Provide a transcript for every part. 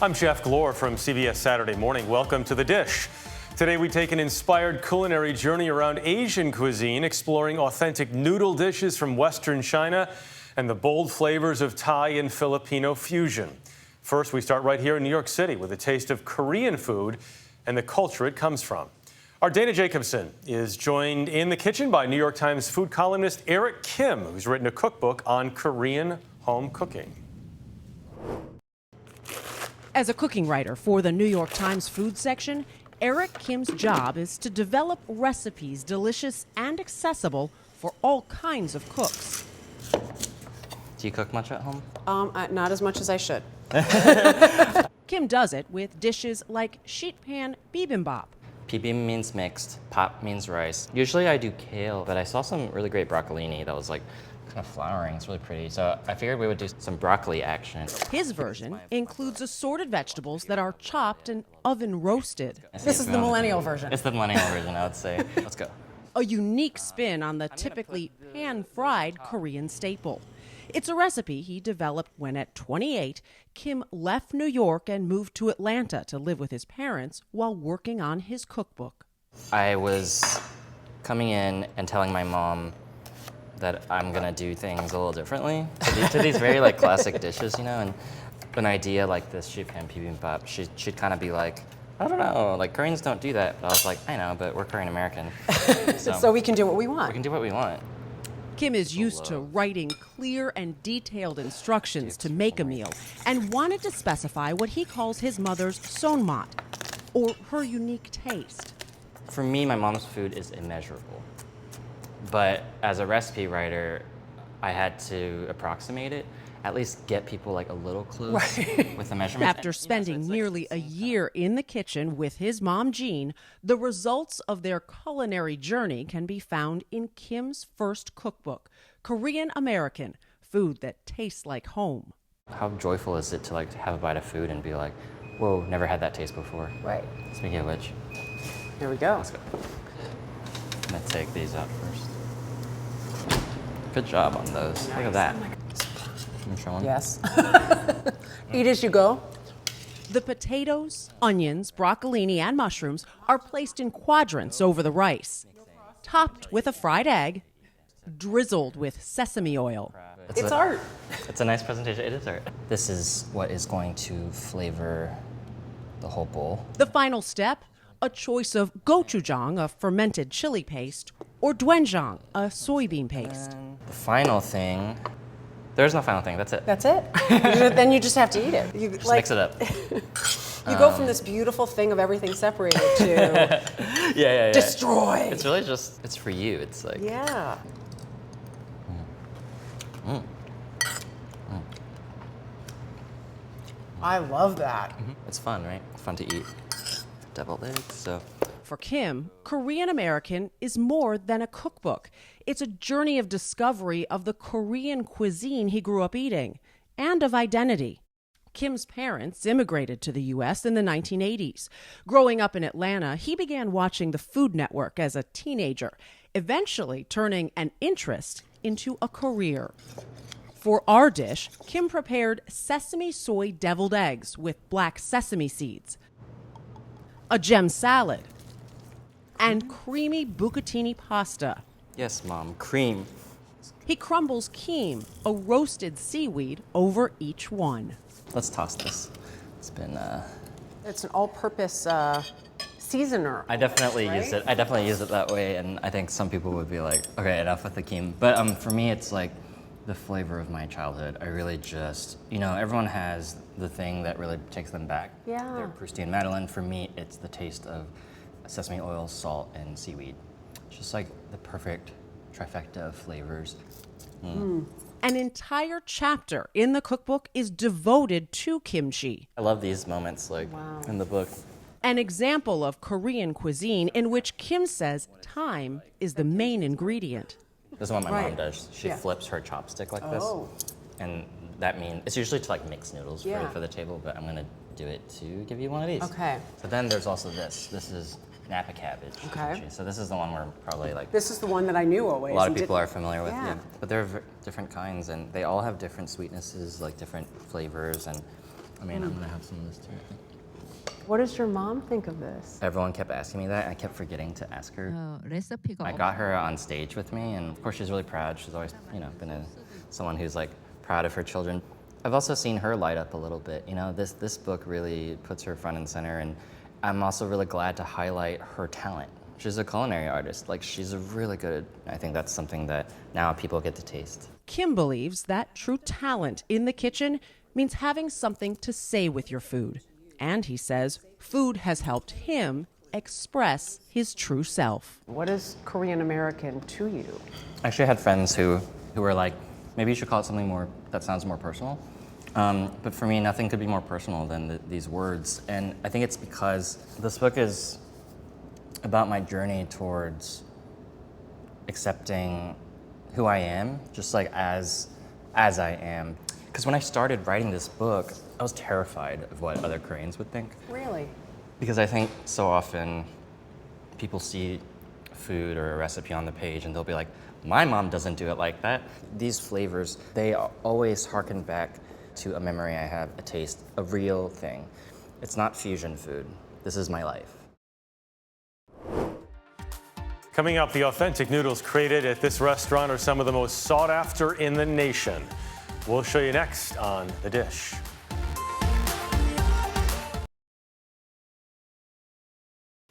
I'm Chef Glore from CBS Saturday Morning. Welcome to The Dish. Today we take an inspired culinary journey around Asian cuisine, exploring authentic noodle dishes from Western China and the bold flavors of Thai and Filipino fusion. First, we start right here in New York City with a taste of Korean food and the culture it comes from. Our Dana Jacobson is joined in the kitchen by New York Times food columnist Eric Kim, who's written a cookbook on Korean home cooking. As a cooking writer for the New York Times food section, Eric Kim's job is to develop recipes delicious and accessible for all kinds of cooks. Do you cook much at home? Not as much as I should. Kim does it with dishes like sheet pan bibimbap. Bibim means mixed, pop means rice. Usually I do kale, but I saw some really great broccolini that was like kind of flowering. It's really pretty. So I figured we would do some broccoli action. His version includes assorted vegetables that are chopped and oven roasted. This is the millennial version. It's the millennial version, I would say. Let's go. A unique spin on the typically pan-fried Korean staple. It's a recipe he developed when at 28, Kim left New York and moved to Atlanta to live with his parents while working on his cookbook. I was coming in and telling my mom that I'm gonna do things a little differently to these very like classic dishes, you know, and an idea like this sheet pan bibimbap, she'd kind of be like, I don't know, like Koreans don't do that. But I was like, I know, but we're Korean American. So we can do what we want. We can do what we want. Kim is used to writing clear and detailed instructions to make a meal and wanted to specify what he calls his mother's sonmat, or her unique taste. For me, my mom's food is immeasurable. But as a recipe writer, I had to approximate it, at least get people like a little close with the measurements. After spending nearly a year in the kitchen with his mom, Jean, the results of their culinary journey can be found in Kim's first cookbook, Korean American, Food That Tastes Like Home. How joyful is it to like have a bite of food and be like, whoa, never had that taste before. Right. Speaking of which, Here we go. let's go. I'm gonna take these out first. Good job on those. Look at that. Can you show them? Yes. Eat as you go. The potatoes, onions, broccolini, and mushrooms are placed in quadrants over the rice, topped with a fried egg, drizzled with sesame oil. It's art. It's a nice presentation. It is art. This is what is going to flavor the whole bowl. The final step, a choice of gochujang, a fermented chili paste, or doenjang, a soybean paste. The final thing, there's no final thing. That's it. That's it. Then you just have to eat it. You Just mix it up. You go from this beautiful thing of everything separated to Yeah. destroy. It's really just, it's for you. It's like, Yeah. I love that. it's fun, right? Fun to eat. Deviled eggs, so. For Kim, Korean American is more than a cookbook. It's a journey of discovery of the Korean cuisine he grew up eating and of identity. Kim's parents immigrated to the U.S. in the 1980s. Growing up in Atlanta, he began watching the Food Network as a teenager, eventually turning an interest into a career. For our dish, Kim prepared sesame soy deviled eggs with black sesame seeds, a gem salad, and creamy bucatini pasta. Yes, Mom, cream. He crumbles keem, a roasted seaweed, over each one. Let's toss this. It's been, It's an all-purpose seasoner. I definitely Right? use it. I definitely use it that way, and I think some people would be like, okay, enough with the keem. But for me, it's like the flavor of my childhood. I really just, everyone has the thing that really takes them back. Yeah. Their Prousty and Madeleine. For me, it's the taste of sesame oil, salt, and seaweed. Just like the perfect trifecta of flavors. An entire chapter in the cookbook is devoted to kimchi, I love these moments, like in the book. an example of Korean cuisine in which Kim says thyme is the main ingredient. This is what my mom Right. does. She Yeah. flips her chopstick like Oh. this. And that means, it's usually to like mix noodles Yeah. for the table, but I'm gonna do it to give you one of these. Okay. So then there's also this. This is Napa cabbage. Okay. kimchi. So this is the one where probably like This is the one that I knew always. a lot of and people didn't- are familiar with. Yeah. Yeah. But there are different kinds, and they all have different sweetnesses, like different flavors, and I mean, I'm gonna have some of this too, I think. What does your mom think of this? Everyone kept asking me that, and I kept forgetting to ask her. 레시피가 I got her on stage with me, and of course she's really proud. She's always, been someone who's like proud of her children. I've also seen her light up a little bit. This book really puts her front and center, and I'm also really glad to highlight her talent. She's a culinary artist. Like, she's really good. I think that's something that now people get to taste. Kim believes that true talent in the kitchen means having something to say with your food. And he says food has helped him express his true self. What is Korean American to you? I actually had friends who were like, maybe you should call it something more that sounds more personal. But for me, nothing could be more personal than these words. And I think it's because this book is about my journey towards accepting who I am, just like as I am. Because when I started writing this book, I was terrified of what other Koreans would think. Really? Because I think so often people see food or a recipe on the page and they'll be like, my mom doesn't do it like that. These flavors, they always harken back to a memory I have, a taste, a real thing. It's not fusion food. This is my life. Coming up, the authentic noodles created at this restaurant are some of the most sought after in the nation. We'll show you next on The Dish.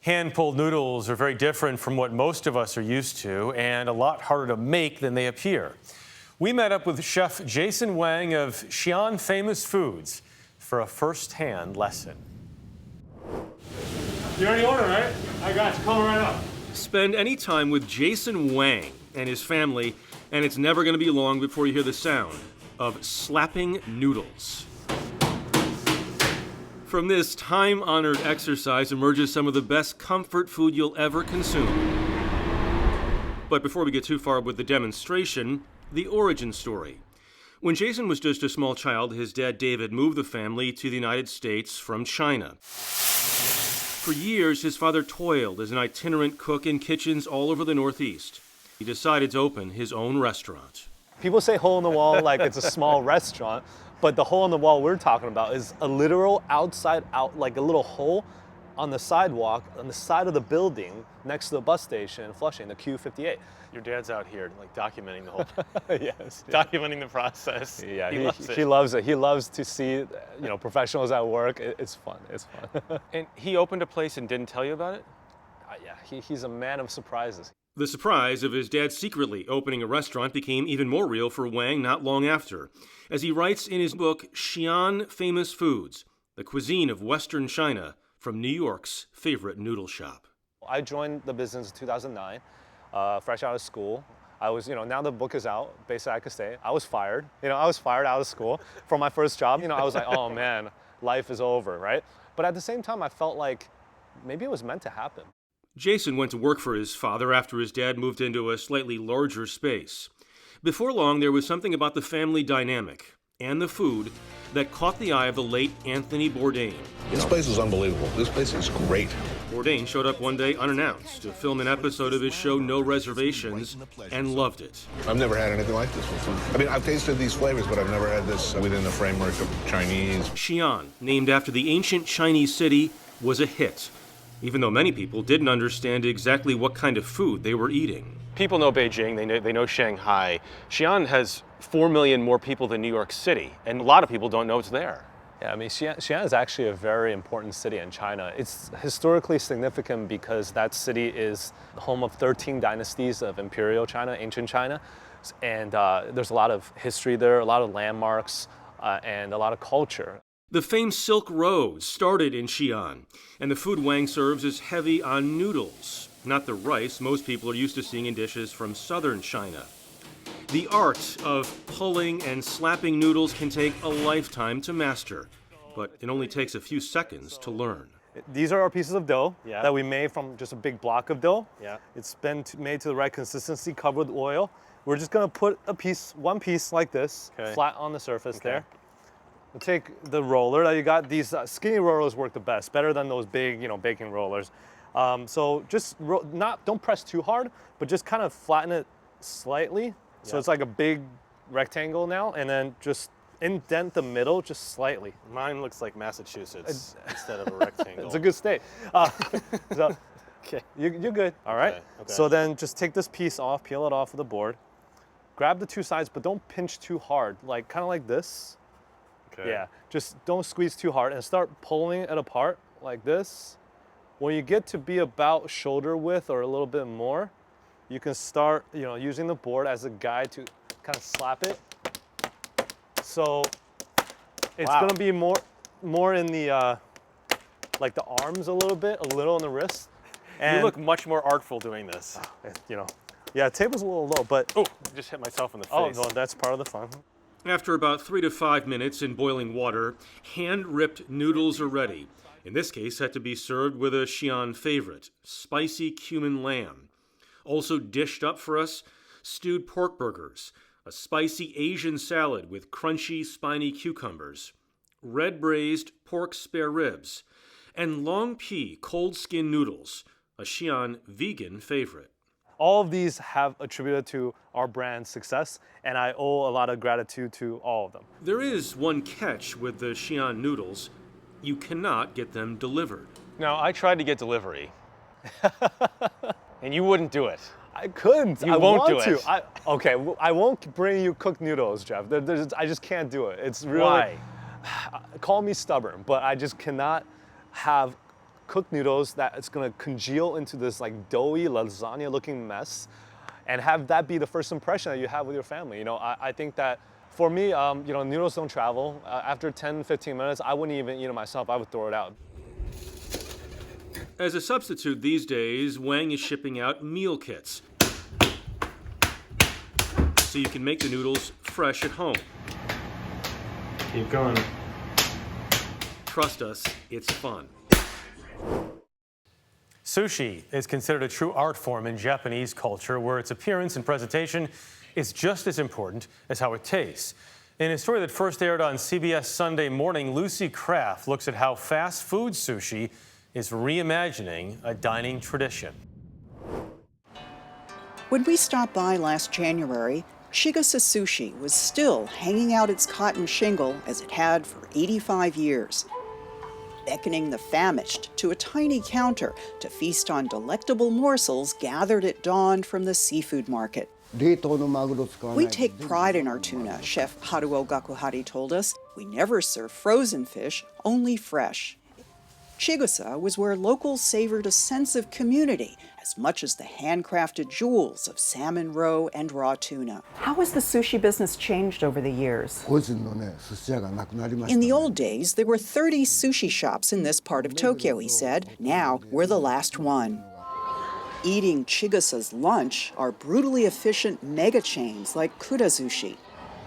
Hand-pulled noodles are very different from what most of us are used to and a lot harder to make than they appear. We met up with Chef Jason Wang of Xian Famous Foods for a first-hand lesson. You already ordered, right? I got you. Coming right up. Spend any time with Jason Wang and his family, and it's never going to be long before you hear the sound of slapping noodles. From this time-honored exercise emerges some of the best comfort food you'll ever consume. But before we get too far with the demonstration, the origin story. When Jason was just a small child, his dad David moved the family to the United States from China. For years, his father toiled as an itinerant cook in kitchens all over the Northeast. He decided to open his own restaurant. People say hole in the wall like it's a small restaurant, but the hole in the wall we're talking about is a literal outside out, like a little hole on the sidewalk on the side of the building next to the bus station in Flushing, the Q58. Your dad's out here like documenting the whole Yes. documenting the process. Yeah, he loves it. he loves it. He loves to see, professionals at work. It's fun. It's fun. And he opened a place and didn't tell you about it? Yeah, he's a man of surprises. The surprise of his dad secretly opening a restaurant became even more real for Wang not long after. As he writes in his book, Xian Famous Foods, the cuisine of Western China from New York's favorite noodle shop. I joined the business in 2009, fresh out of school. I was, now the book is out, basically I could say, I was fired. I was fired out of school from my first job. I was like, oh man, life is over, right? But at the same time, I felt like maybe it was meant to happen. Jason went to work for his father after his dad moved into a slightly larger space. Before long, there was something about the family dynamic and the food that caught the eye of the late Anthony Bourdain. This place is unbelievable. This place is great. Bourdain showed up one day unannounced to film an episode of his show No Reservations and loved it. I've never had anything like this before. I mean, I've tasted these flavors, but I've never had this within the framework of Chinese. Xian, named after the ancient Chinese city, was a hit, even though many people didn't understand exactly what kind of food they were eating. People know Beijing, they know Shanghai. Xian has 4 million more people than New York City, and a lot of people don't know it's there. Yeah, I mean, Xian is actually a very important city in China. It's historically significant because that city is the home of 13 dynasties of imperial China, ancient China. And there's a lot of history there, a lot of landmarks, and a lot of culture. The famed Silk Road started in Xian, and the food Wang serves is heavy on noodles, not the rice most people are used to seeing in dishes from southern China. The art of pulling and slapping noodles can take a lifetime to master, but it only takes a few seconds to learn. These are our pieces of dough that we made from just a big block of dough. Yeah. It's been made to the right consistency, covered with oil. We're just gonna put one piece like this, flat on the surface there. We'll take the roller that you got. These skinny rollers work the best, better than those big, baking rollers. So just don't press too hard, but just kind of flatten it slightly. So it's like a big rectangle now, and then just indent the middle just slightly. Mine looks like Massachusetts instead of a rectangle. It's a good state. So, okay, you're good. All right. Okay. So then just take this piece off, peel it off of the board. Grab the two sides, but don't pinch too hard. Like kind of like this. Okay. Yeah. Just don't squeeze too hard and start pulling it apart like this. When you get to be about shoulder width or a little bit more, you can start, using the board as a guide to kind of slap it. So it's gonna be more in the like the arms a little in the wrist. And you look much more artful doing this. Yeah, the table's a little low, but I just hit myself in the face. oh no, that's part of the fun. After about 3 to 5 minutes in boiling water, hand-ripped noodles are ready. In this case, had to be served with a Xian favorite, spicy cumin lamb. Also dished up for us, stewed pork burgers, a spicy Asian salad with crunchy, spiny cucumbers, red braised pork spare ribs, and long pea cold skin noodles, a Xian vegan favorite. All of these have attributed to our brand's success, and I owe a lot of gratitude to all of them. There is one catch with the Xian noodles. You cannot get them delivered. Now, I tried to get delivery, and you wouldn't do it. I couldn't. You I won't want do to. it. Okay, I won't bring you cooked noodles, Jeff. I just can't do it. It's really. Why? Call me stubborn, but I just cannot have cooked noodles that it's gonna congeal into this like doughy lasagna-looking mess, and have that be the first impression that you have with your family. I think that for me, noodles don't travel. After 10, 15 minutes, I wouldn't even eat it myself. I would throw it out. As a substitute these days, Wang is shipping out meal kits, so you can make the noodles fresh at home. Keep going. Trust us, it's fun. Sushi is considered a true art form in Japanese culture, where its appearance and presentation is just as important as how it tastes. In a story that first aired on CBS Sunday Morning, Lucy Kraft looks at how fast food sushi is reimagining a dining tradition. When we stopped by last January, Chigusa Sushi was still hanging out its cotton shingle as it had for 85 years, beckoning the famished to a tiny counter to feast on delectable morsels gathered at dawn from the seafood market. We take pride in our tuna, Chef Haruo Gakuhari told us. We never serve frozen fish, only fresh. Chigusa was where locals savored a sense of community as much as the handcrafted jewels of salmon roe and raw tuna. How has the sushi business changed over the years? In the old days, there were 30 sushi shops in this part of Tokyo, he said. Now, we're the last one. Eating Chigusa's lunch are brutally efficient mega chains like Kurazushi.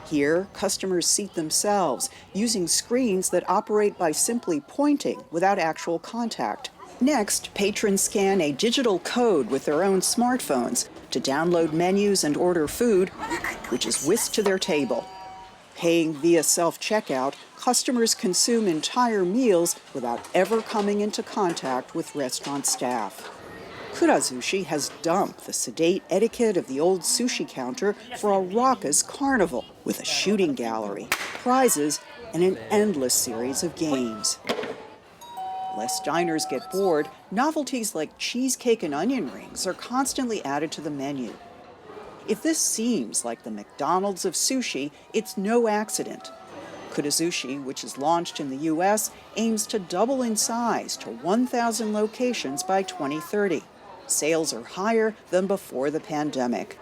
Here, customers seat themselves, using screens that operate by simply pointing without actual contact. Next, patrons scan a digital code with their own smartphones to download menus and order food, which is whisked to their table. Paying via self-checkout, customers consume entire meals without ever coming into contact with restaurant staff. Kurazushi has dumped the sedate etiquette of the old sushi counter for a raucous carnival with a shooting gallery, prizes, and an endless series of games. Lest diners get bored, novelties like cheesecake and onion rings are constantly added to the menu. If this seems like the McDonald's of sushi, it's no accident. Kurazushi, which is launched in the U.S., aims to double in size to 1,000 locations by 2030. Sales are higher than before the pandemic.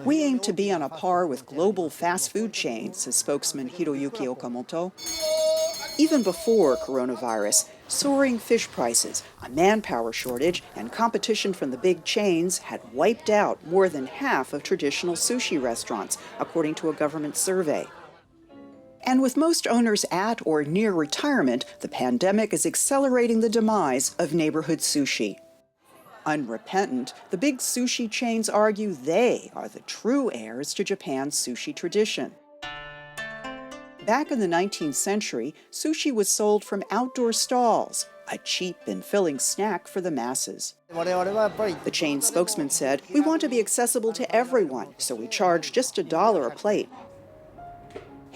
We aim to be on a par with global fast food chains, says spokesman Hiroyuki Okamoto. Even before coronavirus, soaring fish prices, a manpower shortage, and competition from the big chains had wiped out more than half of traditional sushi restaurants, according to a government survey. And with most owners at or near retirement, the pandemic is accelerating the demise of neighborhood sushi. Unrepentant, the big sushi chains argue they are the true heirs to Japan's sushi tradition. Back in the 19th century, sushi was sold from outdoor stalls, a cheap and filling snack for the masses. The chain spokesman said, "We want to be accessible to everyone, so we charge just $1 a plate."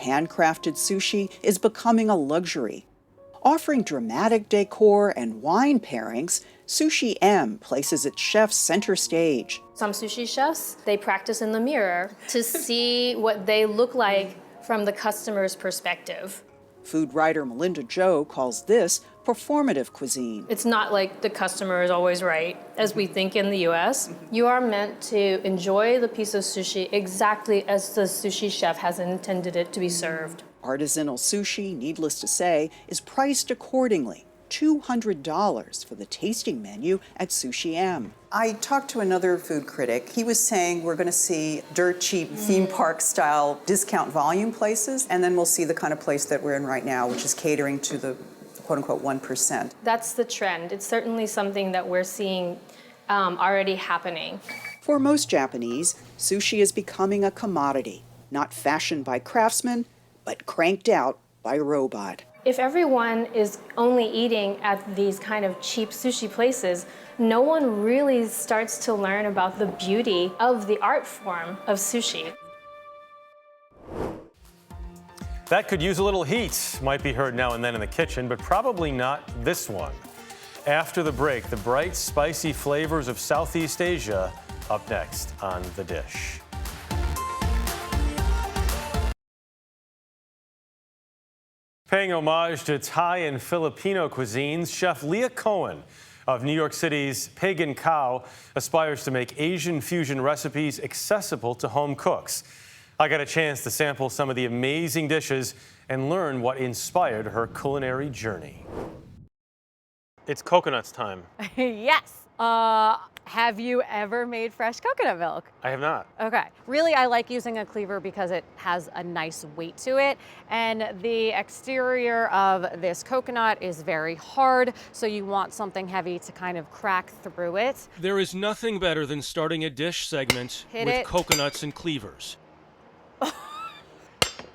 handcrafted sushi is becoming a luxury. Offering dramatic decor and wine pairings, Sushi M places its chefs center stage. Some sushi chefs, they practice in the mirror to see what they look like from the customer's perspective. Food writer Melinda Joe calls this performative cuisine. It's not like the customer is always right, as we think in the US. You are meant to enjoy the piece of sushi exactly as the sushi chef has intended it to be served. Artisanal sushi, needless to say, is priced accordingly. $200 for the tasting menu at Sushi M. I talked to another food critic. He was saying we're going to see dirt cheap theme park style discount volume places, and then we'll see the kind of place that we're in right now, which is catering to the quote unquote 1%. That's the trend. It's certainly something that we're seeing already happening. For most Japanese, sushi is becoming a commodity, not fashioned by craftsmen, but cranked out by robot. If everyone is only eating at these kind of cheap sushi places, no one really starts to learn about the beauty of the art form of sushi. That could use a little heat. Might be heard now and then in the kitchen, but probably not this one. After the break, the bright, spicy flavors of Southeast Asia up next on The Dish. Paying homage to Thai and Filipino cuisines, Chef Leah Cohen of New York City's Pagan Cow aspires to make Asian fusion recipes accessible to home cooks. I got a chance to sample some of the amazing dishes and learn what inspired her culinary journey. It's coconuts time. Yes. Have you ever made fresh coconut milk? I have not. Okay. Really, I like using a cleaver because it has a nice weight to it. And the exterior of this coconut is very hard, so you want something heavy to kind of crack through it. There is nothing better than starting a dish segment with coconuts and cleavers.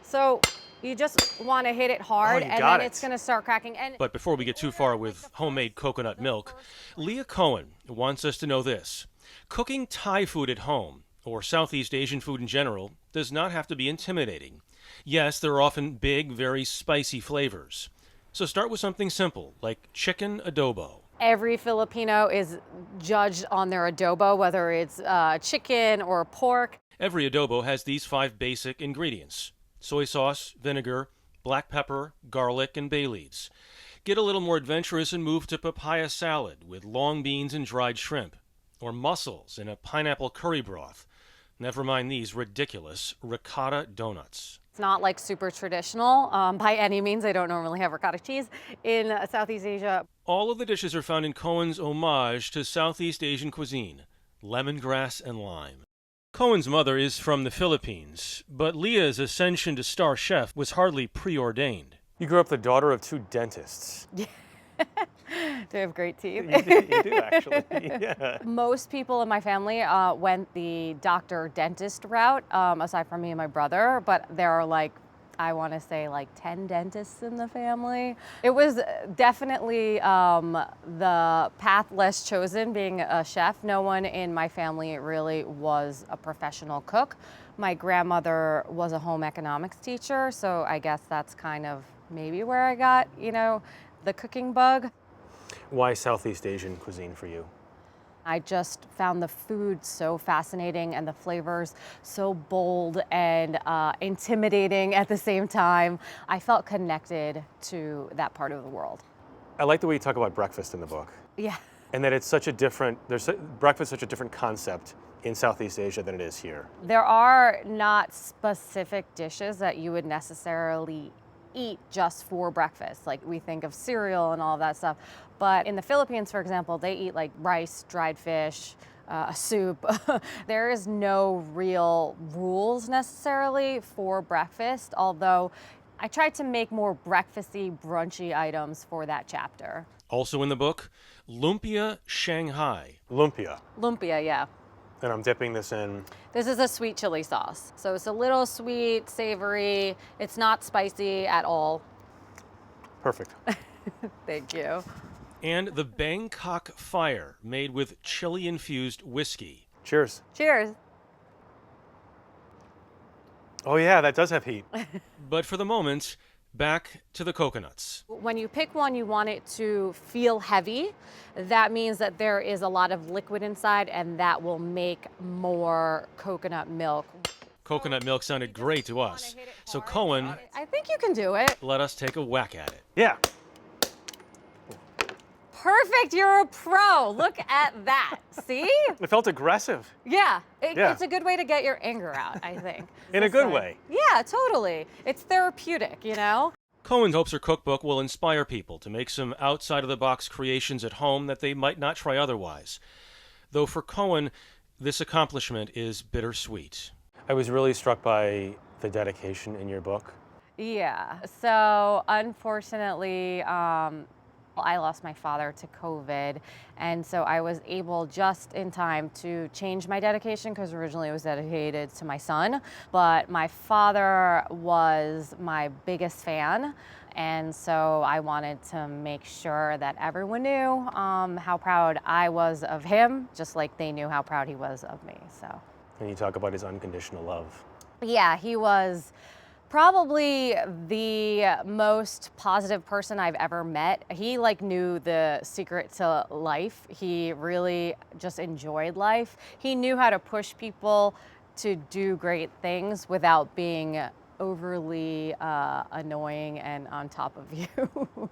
So you just want to hit it hard, and then it's going to start cracking. But before we get too far with homemade coconut milk, Leah Cohen wants us to know this. Cooking Thai food at home, or Southeast Asian food in general, does not have to be intimidating. Yes, there are often big, very spicy flavors. So start with something simple, like chicken adobo. Every Filipino is judged on their adobo, whether it's chicken or pork. Every adobo has these 5 basic ingredients: soy sauce, vinegar, black pepper, garlic, and bay leaves. Get a little more adventurous and move to papaya salad with long beans and dried shrimp, or mussels in a pineapple curry broth. Never mind these ridiculous ricotta donuts. It's not like super traditional by any means. I don't normally have ricotta cheese in Southeast Asia. All of the dishes are found in Cohen's homage to Southeast Asian cuisine, lemongrass and lime. Cohen's mother is from the Philippines, but Leah's ascension to star chef was hardly preordained. You grew up the daughter of 2 dentists. Do I have great teeth? You do, actually. Yeah. Most people in my family went the doctor-dentist route, aside from me and my brother, but there are I want to say 10 dentists in the family. It was definitely the path less chosen being a chef. No one in my family really was a professional cook. My grandmother was a home economics teacher, so I guess that's kind of maybe where I got, the cooking bug. Why Southeast Asian cuisine for you? I just found the food so fascinating and the flavors so bold and intimidating at the same time. I felt connected to that part of the world. I like the way you talk about breakfast in the book. Yeah. And that it's breakfast is such a different concept in Southeast Asia than it is here. There are not specific dishes that you would necessarily eat just for breakfast. Like we think of cereal and all of that stuff. But in the Philippines, for example, they eat rice, dried fish, a soup. There is no real rules necessarily for breakfast, although I tried to make more breakfasty, brunchy items for that chapter. Also in the book, lumpia Shanghai. Lumpia. Lumpia, yeah. And I'm dipping this in. This is a sweet chili sauce. So it's a little sweet, savory. It's not spicy at all. Perfect. Thank you. And the Bangkok Fire, made with chili-infused whiskey. Cheers. Cheers. Oh yeah, that does have heat. But for the moment, back to the coconuts. When you pick one, you want it to feel heavy. That means that there is a lot of liquid inside, and that will make more coconut milk. Coconut milk sounded great to us. So Cohen, I think you can do it. let us take a whack at it. Yeah. Perfect, you're a pro. Look at that. See? It felt aggressive. Yeah, Yeah. It's a good way to get your anger out, I think. In a good way. Yeah, totally. It's therapeutic, you know? Cohen hopes her cookbook will inspire people to make some outside-of-the-box creations at home that they might not try otherwise. Though for Cohen, this accomplishment is bittersweet. I was really struck by the dedication in your book. Yeah, so unfortunately, I lost my father to COVID, and so I was able just in time to change my dedication because originally it was dedicated to my son, but my father was my biggest fan, and so I wanted to make sure that everyone knew how proud I was of him, just like they knew how proud he was of me. So. And you talk about his unconditional love. Yeah, he was probably the most positive person I've ever met. He knew the secret to life. He really just enjoyed life. He knew how to push people to do great things without being overly annoying and on top of you.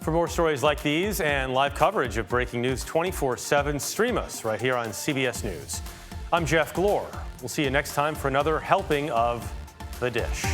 For more stories like these and live coverage of breaking news 24/7, stream us right here on CBS News. I'm Jeff Glor. We'll see you next time for another helping of The Dish.